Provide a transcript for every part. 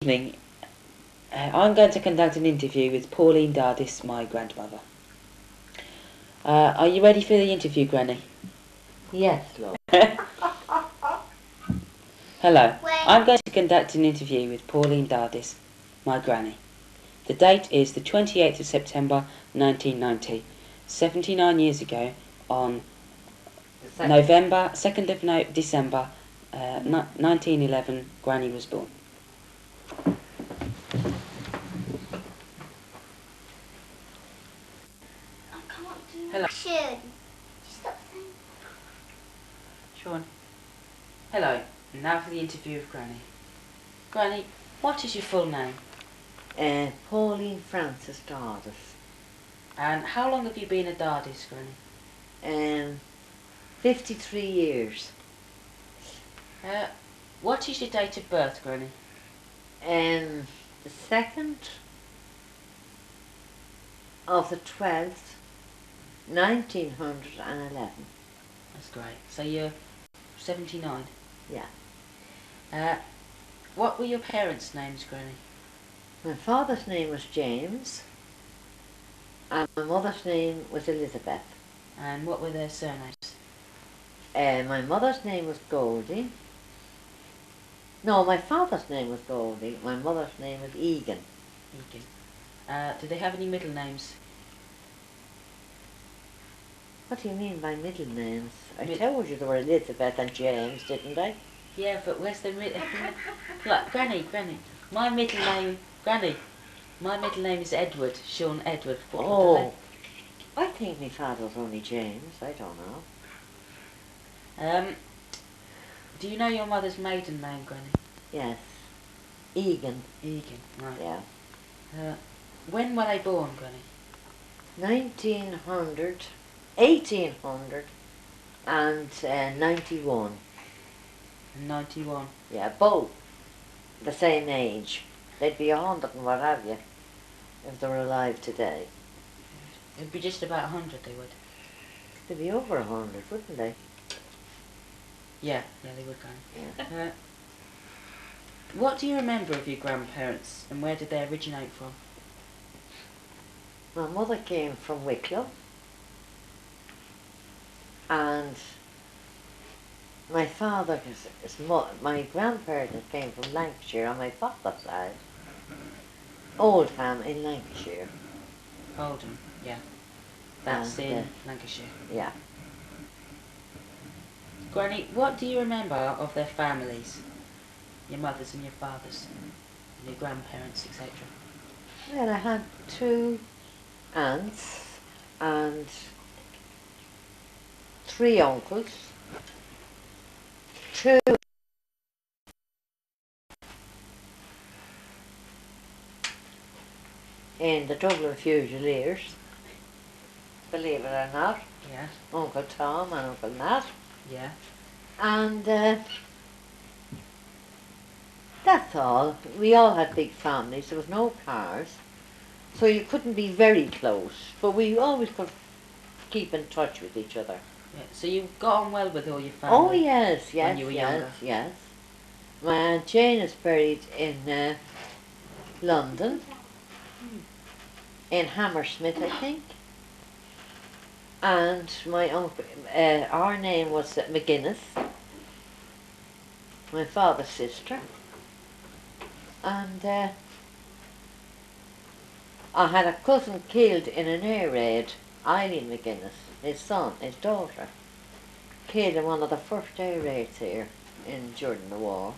evening, I'm going to conduct an interview with Pauline Dardis, my grandmother. Are you ready for the interview, Granny? Yes, love. Hello. I'm going to conduct an interview with Pauline Dardis, my granny. The date is the 28th of September 1990. 79 years ago, on November 2nd of December 1911, Granny was born. Hello. Sean. Hello. Now for the interview with Granny. Granny, what is your full name? Pauline Frances Dardis. And how long have you been a Dardis, Granny? 53 years. What is your date of birth, Granny? The 2nd of the 12th, 1911. That's great. So you're 79? Yeah. What were your parents' names, Granny? My father's name was James, and my mother's name was Elizabeth. And what were their surnames? My mother's name was Goldie. No, my father's name was Goldie. My mother's name was Egan. Egan. Do they have any middle names? What do you mean by middle names? I told you there were Elizabeth and James, didn't I? Yeah, but where's the middle? Like, Granny, my middle name, Granny, my middle name is Edward, Sean Edward. Oh, I think my father was only James. I don't know. Do you know your mother's maiden name, Granny? Yes. Egan. Egan, right. Yeah. When were they born, Granny? 1800 and 91. 91. Yeah, both the same age. They'd be 100 and what have you if they were alive today. It'd be just about 100, they would. They'd be over 100, wouldn't they? Yeah, they would, Granny. Yeah. What do you remember of your grandparents, and where did they originate from? My mother came from Wicklow, and my father, my grandparents came from Lancashire on my father's side. Oldham in Lancashire. Oldham, yeah. That's in Lancashire. Yeah. Granny, what do you remember of their families? Your mother's and your father's, and your grandparents, etc. Well, I had 2 aunts and 3 uncles, 2 in the Dublin Fusiliers, believe it or not. Yeah. Uncle Tom and Uncle Nat. Yeah. And that's all. We all had big families. There was no cars, so you couldn't be very close, but we always could keep in touch with each other. Yeah. So you got on well with all your family? Oh yes, when you were younger? Yes. My Aunt Jane is buried in London, in Hammersmith, I think. And my uncle, our name was McGuinness, my father's sister. And I had a cousin killed in an air raid, Eileen McGuinness, his daughter, killed in one of the first air raids here during the war.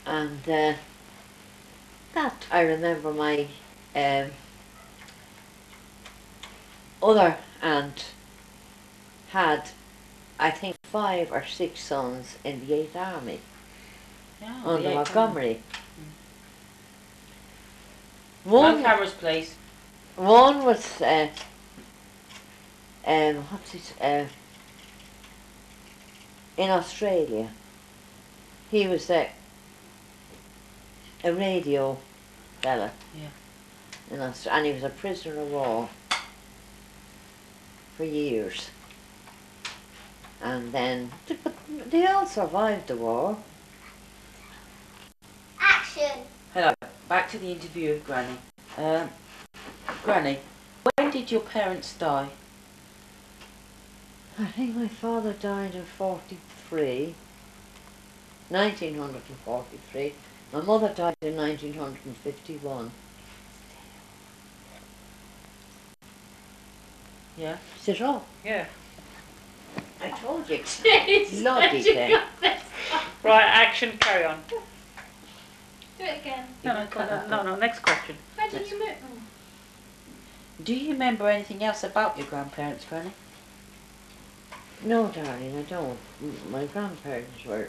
And that I remember my other aunt had, I think, 5 or 6 sons in the 8th Army under Montgomery. No cameras, please. One was in Australia. He was a radio fella. Yeah. And he was a prisoner of war for years. And then they all survived the war. Action! Hello. Back to the interview with Granny. Granny, when did your parents die? I think my father died in 43, 1943. My mother died in 1951. Yeah? Sit up. Yeah. I told you. Bloody thing. Right, action, carry on. Do it again. No, next question. Where did you move? Do you remember anything else about your grandparents, Granny? No, darling, I don't. My grandparents were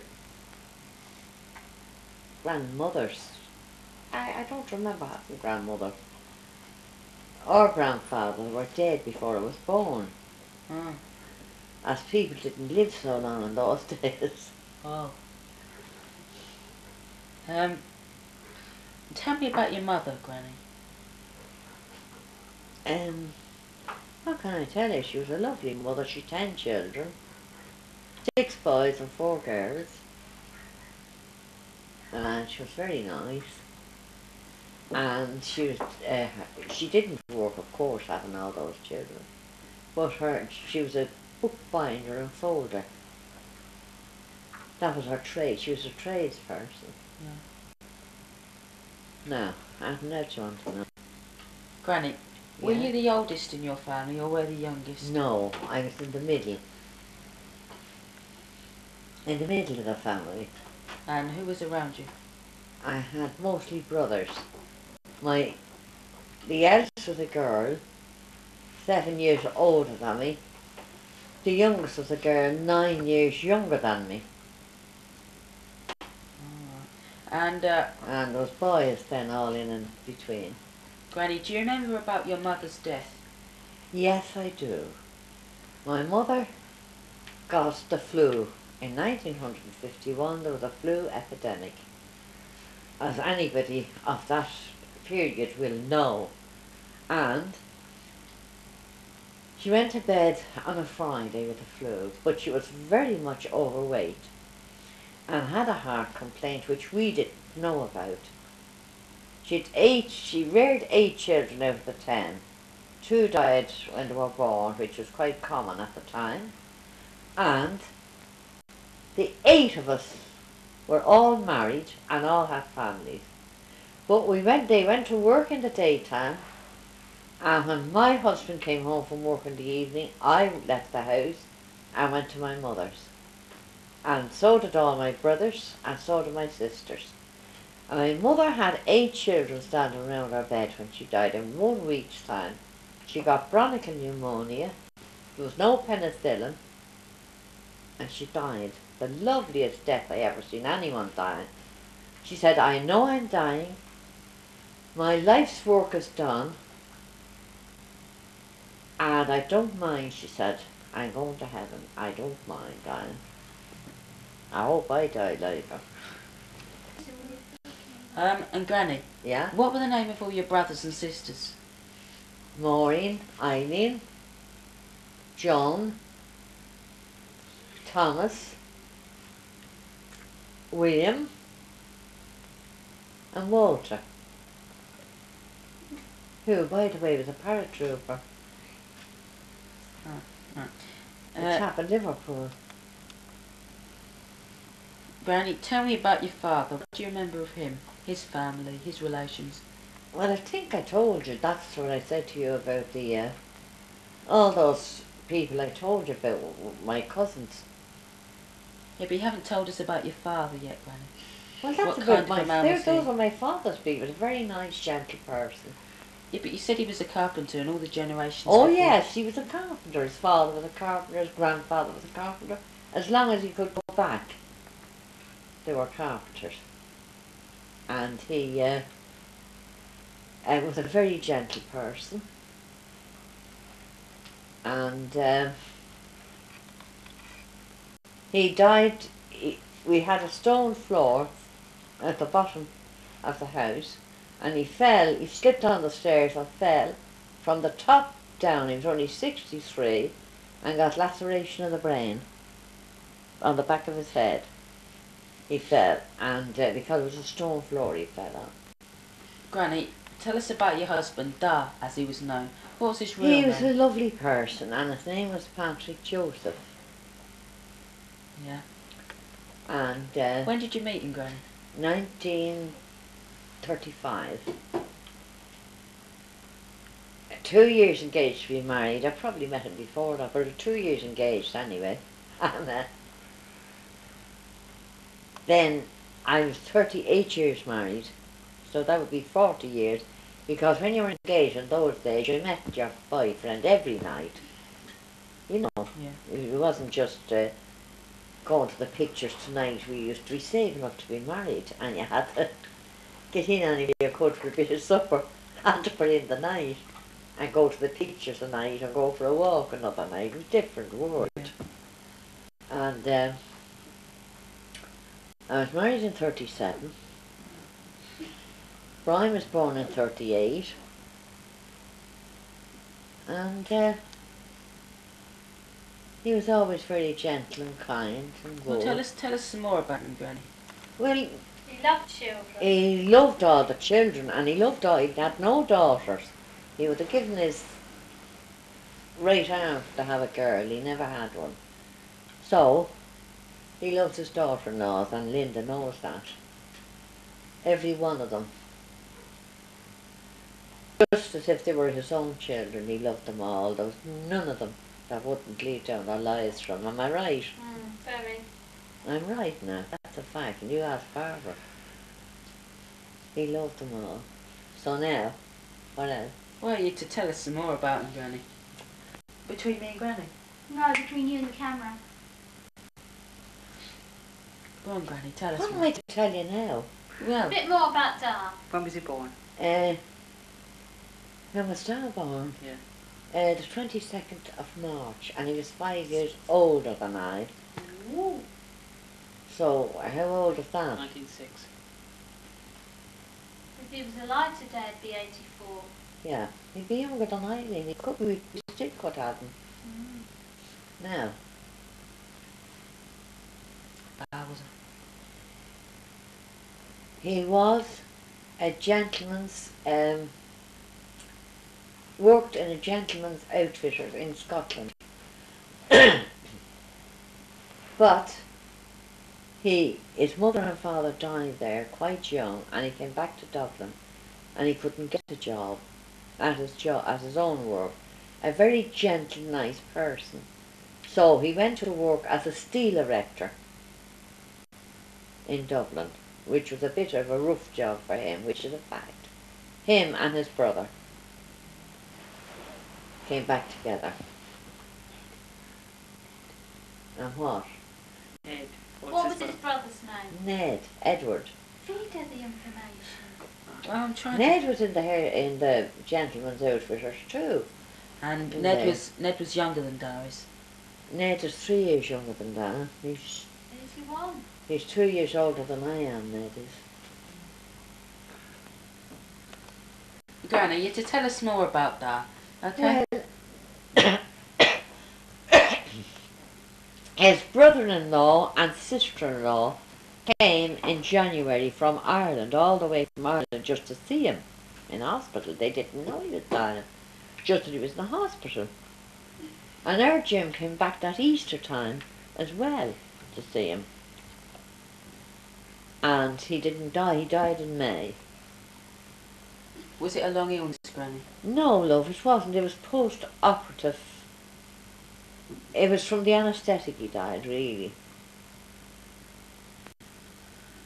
grandmothers. I don't remember having a grandmother. Our grandfather were dead before I was born, Oh. as people didn't live so long in those days. Oh. Tell me about your mother, Granny. What can I tell you? She was a lovely mother. She had 10 children, 6 boys and 4 girls. And she was very nice. And she didn't work, of course, having all those children. But she was a bookbinder and folder. That was her trade. She was a tradesperson. Yeah. Now, I haven't else you want to know. Granny, were Yeah. you the oldest in your family or were the youngest? No, I was in the middle. In the middle of the family. And who was around you? I had mostly brothers. The eldest was a girl, 7 years older than me. The youngest was a girl, 9 years younger than me. And, And those boys then all in between. Granny, do you remember about your mother's death? Yes, I do. My mother got the flu. In 1951 there was a flu epidemic. As anybody of that period will know. And she went to bed on a Friday with the flu, but she was very much overweight and had a heart complaint which we didn't know about. She reared 8 children out of the 10. 2 died when they were born, which was quite common at the time. And the 8 of us were all married and all had families. But they went to work in the daytime, and when my husband came home from work in the evening, I left the house and went to my mother's. And so did all my brothers, and so did my sisters. And my mother had 8 children standing around her bed when she died in 1 week's time. She got bronchial pneumonia, there was no penicillin, and she died. The loveliest death I ever seen anyone die. She said, I know I'm dying, my life's work is done, and I don't mind, she said, I'm going to heaven. I don't mind dying. I hope I die later. And Granny, Yeah? what were the name of all your brothers and sisters? Maureen, Eileen, John, Thomas, William, and Walter, who, by the way, was a paratrooper. A chap in Liverpool. Granny, tell me about your father. What do you remember of him, his family, his relations? Well, I think I told you, that's what I said to you about all those people I told you about, my cousins. Yeah, but you haven't told us about your father yet, Granny. Well, that's What about kind of a man was those he? are my father's people, a very nice, gentle person. Yeah, but you said he was a carpenter and all the generations Oh before. yes, he was a carpenter. His father was a carpenter, his grandfather was a carpenter. As long as he could go back, they were carpenters. And he was a very gentle person. And he died, we had a stone floor at the bottom of the house, and he slipped down the stairs and fell from the top down. He was only 63 and got laceration of the brain on the back of his head. He fell, and because it was a stone floor he fell on. Granny, tell us about your husband, Da, as he was known. What was his real He name? was a lovely person, and his name was Patrick Joseph. Yeah. And When did you meet him, Granny? 1935. 2 years engaged to be married. I probably met him before that, but 2 years engaged anyway. And then I was 38 years married, so that would be 40 years, because when you were engaged in those days, you met your boyfriend every night. You know, Yeah. it wasn't just going to the pictures tonight. We used to be saving up to be married, and you had to get in anyway you could for a bit of supper and to put in the night, and go to the pictures at night and go for a walk another night. It was a different world. Yeah. And I was married in 37. Brian was born in 38. And he was always very gentle and kind and Well, good. tell us some more about him, Granny. Well, He loved children. he loved all the children, and he had no daughters. He would have given his right arm to have a girl. He never had one. So, he loves his daughter-in-laws, and Linda knows that. Every one of them. Just as if they were his own children, he loved them all. There was none of them that wouldn't lead down their lives from him. Am I right? Very. I'm right now. That's a fact. And you ask Barbara. He loved them all. So now, what else? Well, you to tell us some more about him, Granny. Between me and Granny. No, between you and the camera. Go on, Granny, tell us What am more. I to tell you now? A Well, bit more about Dar. When was he born? When was Dad born? Yeah. The 22nd of March, and he was 5 years older than I. Ooh. So, how old is that? 1906. If he was alive today, it'd be 84. Yeah, he'd be younger than Eileen. He could, we still could have him. Now, I was he was a gentleman's, worked in a gentleman's outfitter in Scotland. But his mother and father died there quite young, and he came back to Dublin, and he couldn't get a job at his own work. A very gentle, nice person. So he went to work as a steel erector in Dublin, which was a bit of a rough job for him, which is a fact. Him and his brother came back together. And what? Ed. What was his his brother's name? Ned, Edward. Feed her the information. Well, I'm trying Ned was in the gentleman's outfitters too. And in Ned there. was younger than Doris. Ned is 3 years younger than that. He's 81. 2 years older than I am, Ned is. Granny, you to tell us more about that, okay? Well, his brother-in-law and sister-in-law came in January from Ireland, all the way from Ireland, just to see him in hospital. They didn't know he was dying, just that he was in the hospital. And our Jim came back that Easter time as well to see him. And he didn't die, he died in May. Was it a long illness, Granny? No, love, it wasn't. It was post-operative. It was from the anaesthetic he died, really.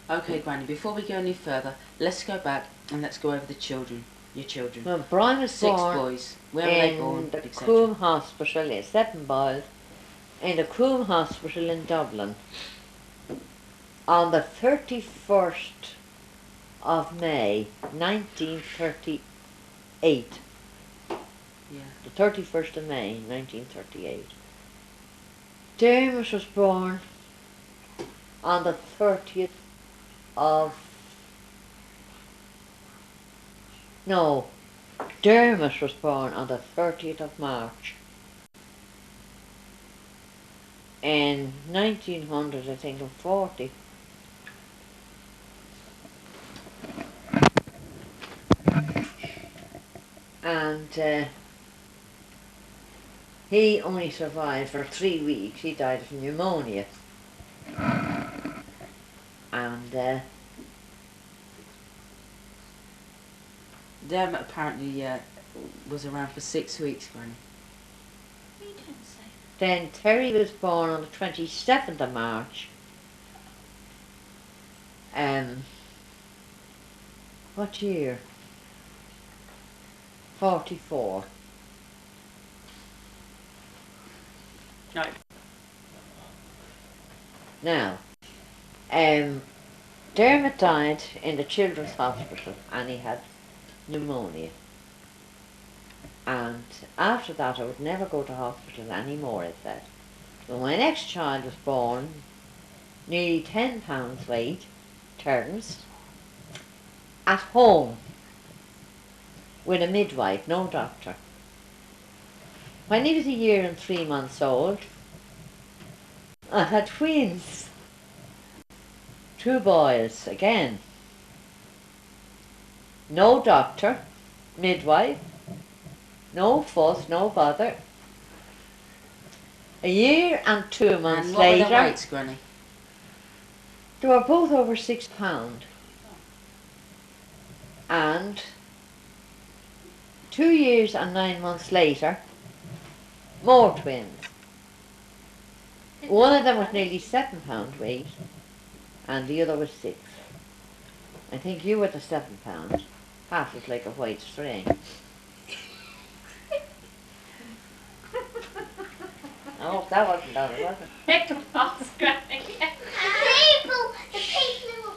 Okay, Granny, before we go any further, let's go back and let's go over the children. Your children. When Brian was 6 born boys. Where were they in born? the etc. Coombe Hospital, 7 boys, in the Coombe Hospital in Dublin, on the 31st of May, 1938. Yeah. The 31st of May, 1938. Dermot was born on the 30th of... No, Dermot was born on the 30th of March in 1900, I think, and 40. And he only survived for 3 weeks. He died of pneumonia. And Dermot apparently was around for 6 weeks, Granny. You didn't say then Terry was born on the 27th of March. What year? 44. No. Now, Dermot died in the Children's Hospital and he had pneumonia. And after that I would never go to hospital anymore, it said. When my next child was born, nearly 10 pounds weight, turns, at home, with a midwife, no doctor. When he was 1 year and 3 months old, I had twins. 2 boys, again. No doctor, midwife, no fuss, no bother. 1 year and 2 months And what were later, their weights, Granny? they were both over 6 pound. And 2 years and 9 months later, more twins. that. One of them was nearly 7 pound weight, and the other was 6. I think you were the 7 pound. Half was like a white string. Oh, that wasn't done, was it? It was, Granny. The people.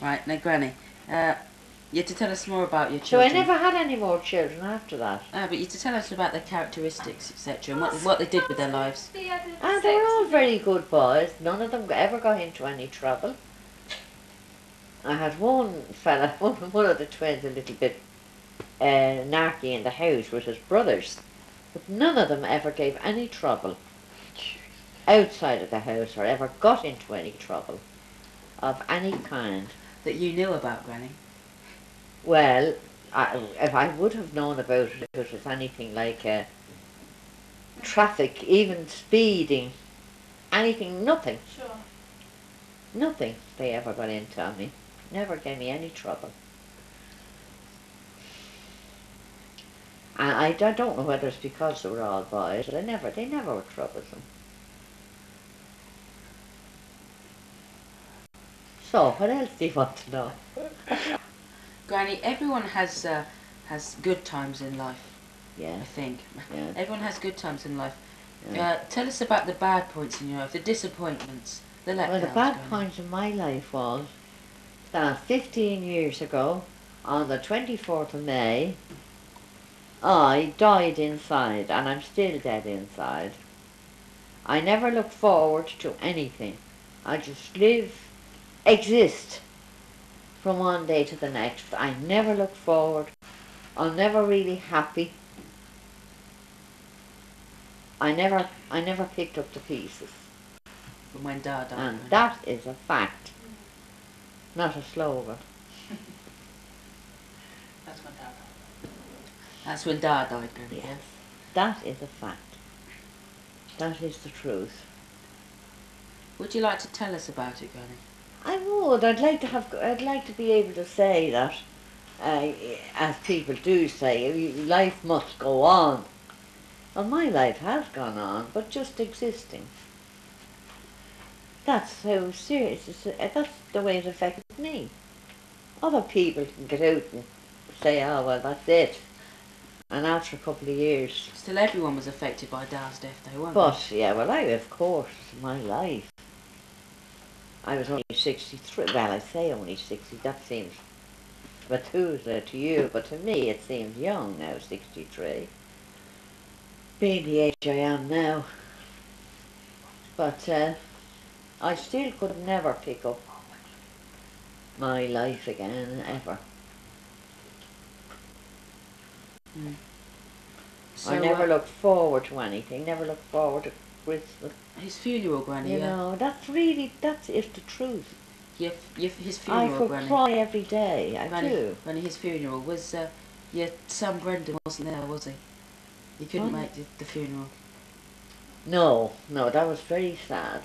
Right, now Granny, you had to tell us more about your So I children. never had any more children after that. But you had to tell us about their characteristics, etc., and what they did with their lives. The other And they were all very good boys. None of them ever got into any trouble. I had one fella, one of the twins, a little bit narky in the house with his brothers. But none of them ever gave any trouble outside of the house or ever got into any trouble of any kind. That you knew about, Granny. Well, if I would have known about it, if it was anything like traffic, even speeding, anything, nothing. Sure. Nothing they ever got into on me. Never gave me any trouble. And I don't know whether it's because they were all boys, but they never were troublesome. So, what else do you want to know? Granny, everyone has good times in life, Yeah, I think. yeah. Everyone has good times in life. Yeah. Tell us about the bad points in your life, the disappointments, the letdowns. Well, the bad Granny. point in my life was that 15 years ago, on the 24th of May, I died inside, and I'm still dead inside. I never look forward to anything. I just exist from one day to the next. I never look forward. I'm never really happy. I never picked up the pieces. From when Dad died. And Granny. that is a fact, not a slogan. That's when Dad died. That's when Dad died, Granny. Yes, that is a fact. That is the truth. Would you like to tell us about it, Granny? I would. I'd like to be able to say that, as people do say, life must go on. Well, my life has gone on, but just existing. That's how serious. That's the way it affected me. Other people can get out and say, "Oh, well, that's it," and after a couple of years. Still, everyone was affected by Dad's death, though, weren't But yeah, well, of course, my life. I was only 63. Well, I say only 60. That seems Methuselah to you, but to me it seems young now, 63. Being the age I am now. But I still could never pick up my life again, ever. Mm. I never looked forward to anything, never looked forward to Christmas. His funeral, Granny. You know, that is the truth. His I funeral, could Granny. cry every day, I Granny, do. Granny, his funeral was Your son Brendan wasn't there, was he? He couldn't Oh. make the funeral. No, that was very sad.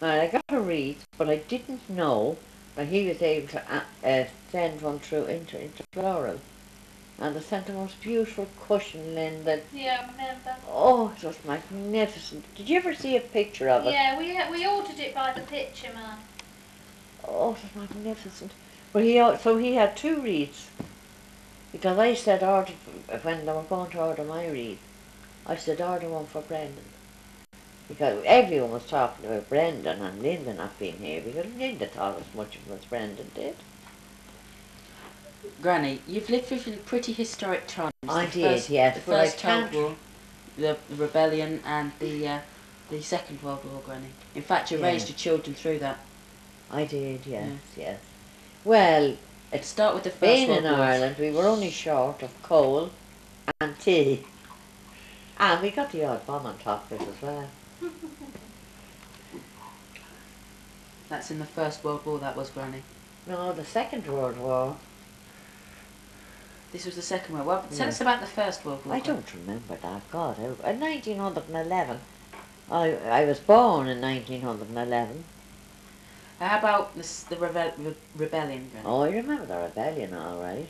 Now, I got a wreath, but I didn't know that he was able to send one through into floral. And they sent the most beautiful cushion, Linda. Yeah, I remember. Oh, it was magnificent. Did you ever see a picture of it? Yeah, we ordered it by the picture, man. Oh, it was magnificent. But so he had two wreaths. Because I said, when they were going to order my wreath, I said, order one for Brendan. Because everyone was talking about Brendan and Linda not being here, because Linda thought as much of him as Brendan did. Granny, you've lived through pretty historic times. I did, yes. The But I First World can't. War, the rebellion, and the Second World War, Granny. In fact, you Yeah. raised your children through that. I did, yes. Well, Let's start with the First being World in War. Ireland, we were only short of coal and tea. And we got the odd bomb on top of it as well. That's in the First World War, that was, Granny. No, the Second World War. This was the Second World War. Tell Yeah. us about the First World War. I Granny. don't remember that. God, in 1911. I was born in 1911. How about the rebellion, Granny? Oh, I remember the rebellion, all right.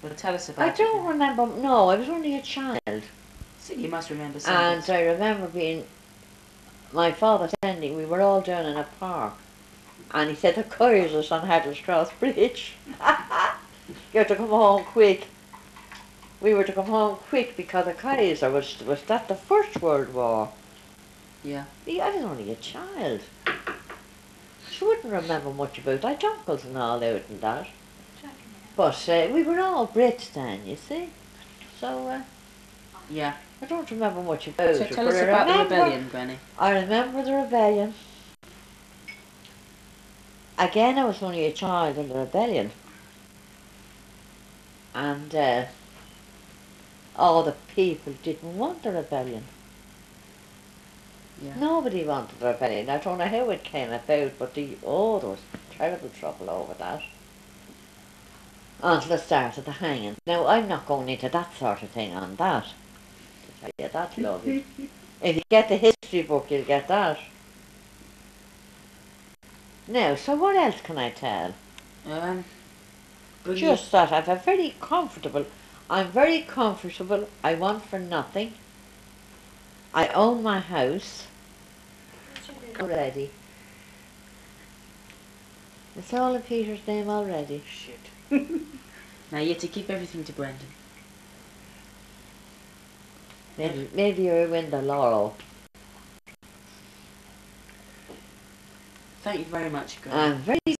Well, tell us about I it. don't remember. No, I was only a child. So you must remember And something. I remember my father sending, we were all down in a park. And he said, the Kaiser's on Haddles Cross Bridge. You have to come home quick. We were to come home quick because the Kaiser was that the First World War. Yeah. I was only a child. She wouldn't remember much about it. I had uncles and all out and that. But we were all Brits then, you see. So Yeah. I don't remember much about So it. tell but us I about the remember- rebellion, Granny. I remember the rebellion. Again, I was only a child in the rebellion. And all the people didn't want the rebellion. Yeah. Nobody wanted the rebellion. I don't know how it came about, but there was terrible trouble over that. Until the start of the hanging. Now, I'm not going into that sort of thing on that. To tell you that, lovely. If you get the history book, you'll get that. Now, so what else can I tell? Bring Just that I'm very comfortable. I want for nothing. I own my house already. It's all in Peter's name already. Shit. Now you have to give everything to Brendan. Maybe you'll win the laurel. Thank you very much, Granny. I'm very